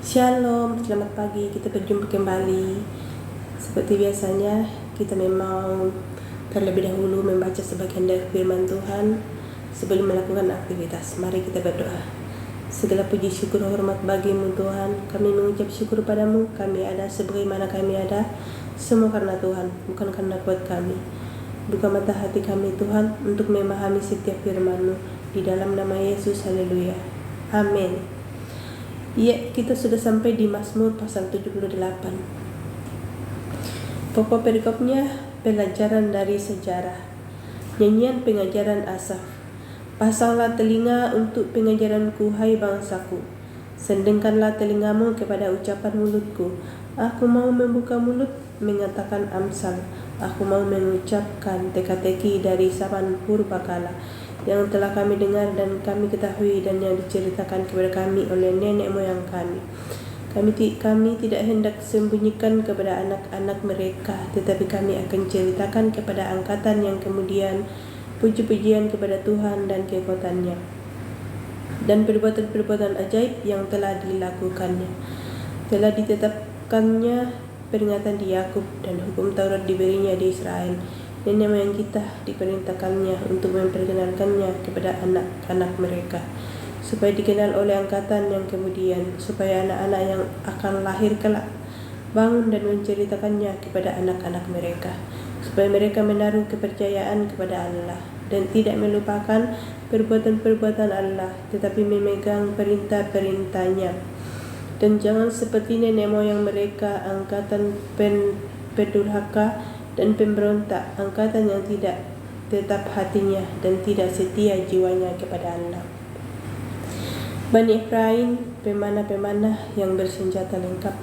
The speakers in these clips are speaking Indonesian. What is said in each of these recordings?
Shalom, selamat pagi, kita berjumpa kembali. Seperti biasanya, kita memang terlebih dahulu membaca sebagian dari firman Tuhan sebelum melakukan aktivitas. Mari kita berdoa. Segala puji syukur hormat bagimu Tuhan. Kami mengucap syukur padamu, kami ada sebagaimana kami ada, semua karena Tuhan, bukan karena kuat kami. Buka mata hati kami Tuhan untuk memahami setiap firman-Mu. Di dalam nama Yesus, haleluya. Amin. Ya, kita sudah sampai di Mazmur pasal 78. Pokok perikopnya pelajaran dari sejarah. Nyanyian pengajaran Asaf. Pasanglah telinga untuk pengajaranku, hai bangsaku. Sendengkanlah telingamu kepada ucapan mulutku. Aku mau membuka mulut mengatakan amsal. Aku mau mengucapkan teka-teki dari zaman purbakala yang telah kami dengar dan kami ketahui dan yang diceritakan kepada kami oleh nenek moyang kami. Kami tidak hendak sembunyikan kepada anak-anak mereka, tetapi kami akan ceritakan kepada angkatan yang kemudian puji-pujian kepada Tuhan dan kekuatannya dan perbuatan-perbuatan ajaib yang telah dilakukannya. Telah ditetapkannya peringatan di Yakub dan hukum Taurat diberinya di Israel. Nenek moyang kita diperintahkannya untuk memperkenalkannya kepada anak-anak mereka, supaya dikenal oleh angkatan yang kemudian, supaya anak-anak yang akan lahir kelak bangun dan menceritakannya kepada anak-anak mereka, supaya mereka menaruh kepercayaan kepada Allah dan tidak melupakan perbuatan-perbuatan Allah, tetapi memegang perintah-perintahnya. Dan jangan seperti nenek moyang mereka, angkatan pendurhaka dan pemberontak, angkatan yang tidak tetap hatinya dan tidak setia jiwanya kepada Allah. Bani Efraim, pemanah-pemanah yang bersenjata lengkap,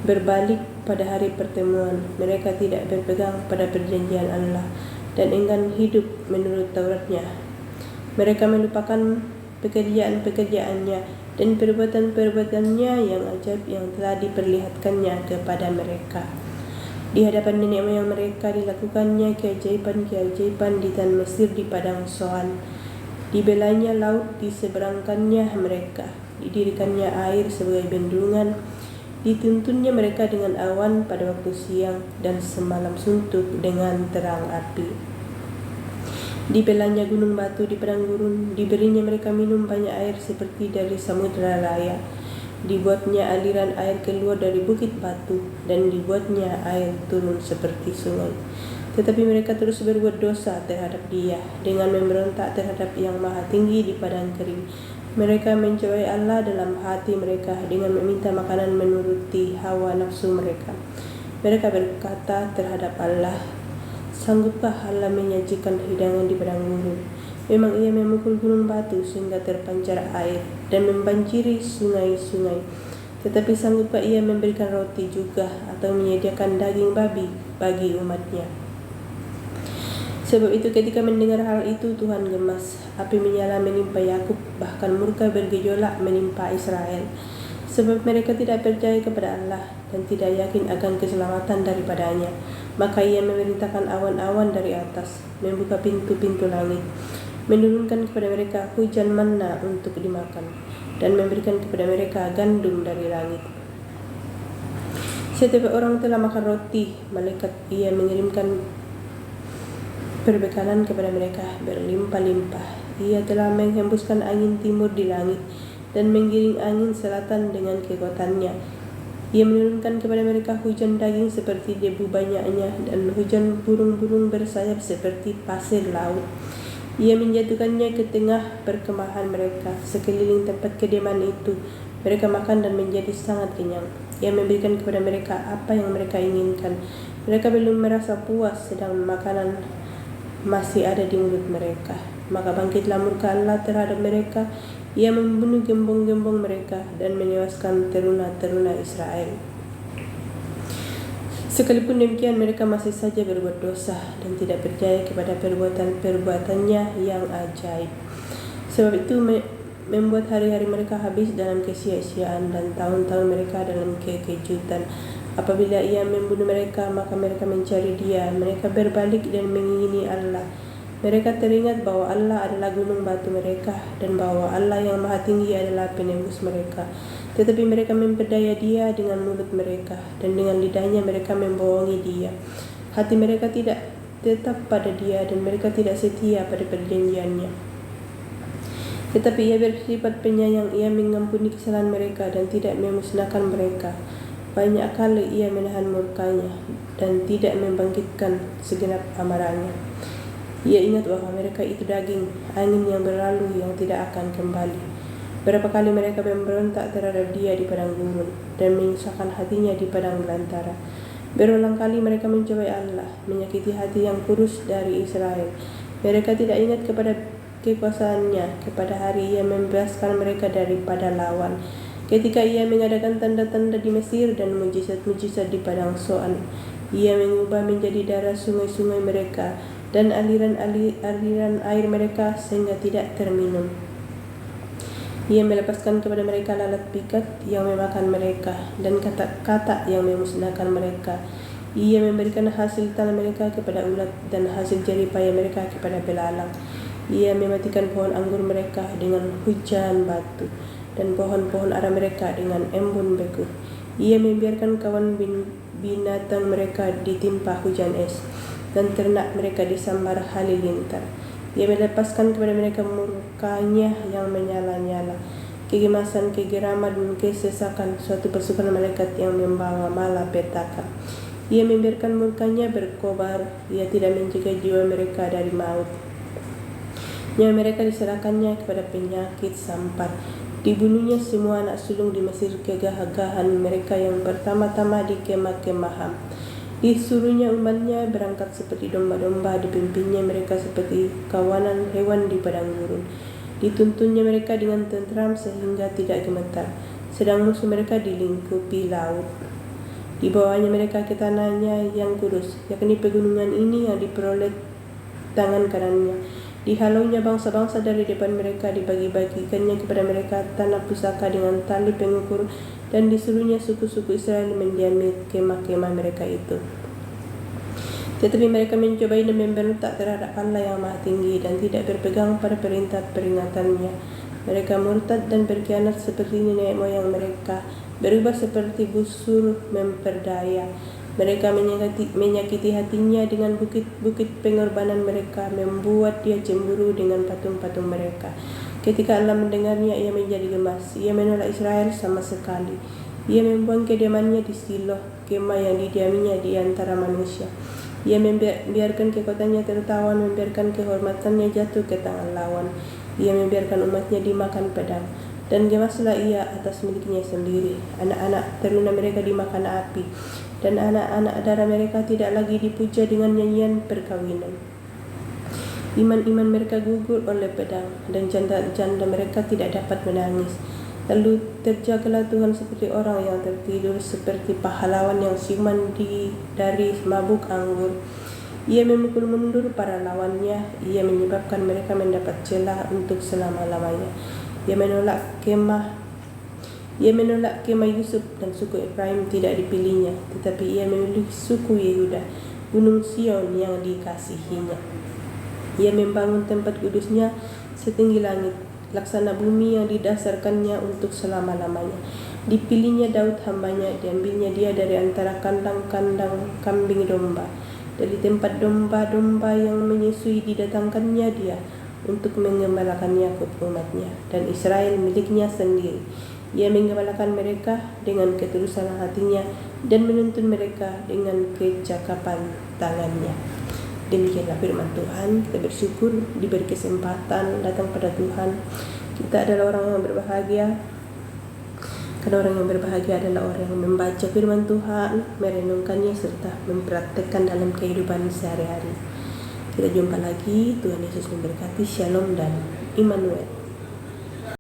berbalik pada hari pertemuan. Mereka tidak berpegang pada perjanjian Allah dan enggan hidup menurut Tauratnya. Mereka melupakan pekerjaan-pekerjaannya dan perbuatan-perbuatannya yang ajaib yang telah diperlihatkannya kepada mereka. Di hadapan nenek moyang mereka dilakukannya keajaiban-keajaiban di tanah Mesir, di padang Soan. Dibelanya laut, diseberangkannya mereka. Didirikannya air sebagai bendungan. Dituntunnya mereka dengan awan pada waktu siang dan semalam suntuk dengan terang api. Dibelanya gunung batu di padang gurun. Diberinya mereka minum banyak air seperti dari samudera raya. Dibuatnya aliran air keluar dari bukit batu dan dibuatnya air turun seperti sungai. Tetapi mereka terus berbuat dosa terhadap Dia dengan memberontak terhadap Yang Maha Tinggi di padang kering. Mereka mencobai Allah dalam hati mereka dengan meminta makanan menuruti hawa nafsu mereka. Mereka berkata terhadap Allah, sanggupkah Allah menyajikan hidangan di padang gurun? Memang Ia memukul gunung batu sehingga terpancar air dan membanjiri sungai-sungai. Tetapi sanggupkah Ia memberikan roti juga atau menyediakan daging babi bagi umatnya? Sebab itu ketika mendengar hal itu Tuhan gemas. Api menyala menimpa Yakub, bahkan murka bergejolak menimpa Israel. Sebab mereka tidak percaya kepada Allah dan tidak yakin akan keselamatan daripadanya. Maka Ia memerintahkan awan-awan dari atas, membuka pintu-pintu langit, menurunkan kepada mereka hujan manna untuk dimakan, dan memberikan kepada mereka gandum dari langit. Setiap orang telah makan roti, malaikat Ia mengirimkan perbekalan kepada mereka berlimpah-limpah. Ia telah menghembuskan angin timur di langit dan menggiring angin selatan dengan kekuatannya. Ia menurunkan kepada mereka hujan daging seperti debu banyaknya dan hujan burung-burung bersayap seperti pasir laut. Ia menjatuhkannya ke tengah perkemahan mereka, sekeliling tempat kediaman itu. Mereka makan dan menjadi sangat kenyang. Ia memberikan kepada mereka apa yang mereka inginkan. Mereka belum merasa puas, sedang makanan masih ada di mulut mereka. Maka bangkitlah murka Allah terhadap mereka. Ia membunuh gembong-gembong mereka dan menewaskan teruna-teruna Israel. Sekalipun demikian mereka masih saja berbuat dosa dan tidak percaya kepada perbuatan-perbuatannya yang ajaib. Sebab itu membuat hari-hari mereka habis dalam kesia-siaan dan tahun-tahun mereka dalam kekejutan. Apabila Ia membunuh mereka, maka mereka mencari Dia. Mereka berbalik dan mengingini Allah. Mereka teringat bahwa Allah adalah gunung batu mereka dan bahwa Allah yang Maha Tinggi adalah penebus mereka. Tetapi mereka memperdaya Dia dengan mulut mereka, dan dengan lidahnya mereka membohongi Dia. Hati mereka tidak tetap pada Dia, dan mereka tidak setia pada perjanjiannya. Tetapi Ia bersifat penyayang, Ia mengampuni kesalahan mereka dan tidak memusnahkan mereka. Banyak kali Ia menahan murkanya dan tidak membangkitkan segenap amarahnya. Ia ingat bahwa mereka itu daging, angin yang berlalu yang tidak akan kembali. Berapa kali mereka memberontak terhadap Dia di padang gurun dan menyusahkan hatinya di padang belantara. Berulang kali mereka mencobai Allah, menyakiti hati yang kudus dari Israel. Mereka tidak ingat kepada kekuasaannya, kepada hari Ia membebaskan mereka daripada lawan. Ketika Ia mengadakan tanda-tanda di Mesir dan mujizat-mujizat di padang Soan, Ia mengubah menjadi darah sungai-sungai mereka dan aliran air mereka sehingga tidak terminum. Ia melepaskan kepada mereka lalat pikat yang memakan mereka dan kata-kata yang memusnahkan mereka. Ia memberikan hasil tanah mereka kepada ulat dan hasil jeripaya mereka kepada belalang. Ia mematikan pohon anggur mereka dengan hujan batu dan pohon-pohon ara mereka dengan embun beku. Ia membiarkan kawan binatang mereka ditimpa hujan es dan ternak mereka disambar halilintar. Ia melepaskan kepada mereka murkanya yang menyala-nyala, kegemasan, kegeraman, dan kesesakan suatu pasukan malaikat yang membawa malapetaka. Ia membiarkan murkanya berkobar, Ia tidak menjaga jiwa mereka dari maut. Nyawa mereka diserahkannya kepada penyakit sampar. Dibunuhnya semua anak sulung di Mesir kegagahan mereka yang pertama-tama di kemah-kemahan. Disuruhnya umatnya berangkat seperti domba-domba, dipimpinnya mereka seperti kawanan hewan di padang gurun. Dituntunnya mereka dengan tentram sehingga tidak gemetar, sedang musuh mereka dilingkupi laut. Dibawanya mereka ke tanahnya yang kudus, yakni pegunungan ini yang diperoleh tangan kanannya. Dihalaunya bangsa-bangsa dari depan mereka, dibagi-bagikannya kepada mereka tanah pusaka dengan tali pengukur, dan disuruhnya suku-suku Israel mendiami kemah-kemah mereka itu. Tetapi mereka mencobai dan memberontak terhadap Allah yang Maha Tinggi dan tidak berpegang pada perintah peringatannya. Mereka murtad dan berkhianat seperti nenek moyang mereka, berubah seperti busur memperdaya. Mereka menyakiti hatinya dengan bukit-bukit pengorbanan mereka, membuat Dia cemburu dengan patung-patung mereka. Ketika Allah mendengarnya, Ia menjadi gemas. Ia menolak Israel sama sekali. Ia membuang kediamannya di Siloh, kemah yang didiaminya di antara manusia. Ia membiarkan kekuatannya tertawan, membiarkan kehormatannya jatuh ke tangan lawan. Ia membiarkan umatnya dimakan pedang. Dan gemaslah Ia atas miliknya sendiri. Anak-anak teruna mereka dimakan api, dan anak-anak darah mereka tidak lagi dipuja dengan nyanyian perkawinan. Iman-iman mereka gugur oleh pedang, dan janda-janda mereka tidak dapat menangis. Lalu terjagalah Tuhan seperti orang yang tertidur, seperti pahlawan yang siuman dari mabuk anggur. Ia memukul mundur para lawannya, Ia menyebabkan mereka mendapat celah untuk selama-lamanya. Ia menolak kemah Yusuf, dan suku Efraim tidak dipilihnya, tetapi Ia memilih suku Yehuda, gunung Sion yang dikasihinya. Ia membangun tempat kudusnya setinggi langit, laksana bumi yang didasarkannya untuk selama-lamanya. Dipilihnya Daud hambanya, diambilnya Dia dari antara kandang-kandang kambing domba. Dari tempat domba-domba yang menyusui didatangkannya Dia untuk menggembalakan Yakub umatnya dan Israel miliknya sendiri. Ia menggembalakan mereka dengan ketulusan hatinya dan menuntun mereka dengan kecakapan tangannya. Demikianlah firman Tuhan. Kita bersyukur diberi kesempatan datang pada Tuhan. Kita adalah orang yang berbahagia, karena orang yang berbahagia adalah orang yang membaca firman Tuhan, merenungkannya serta mempraktekkan dalam kehidupan sehari-hari. Kita jumpa lagi. Tuhan Yesus memberkati. Shalom dan Immanuel.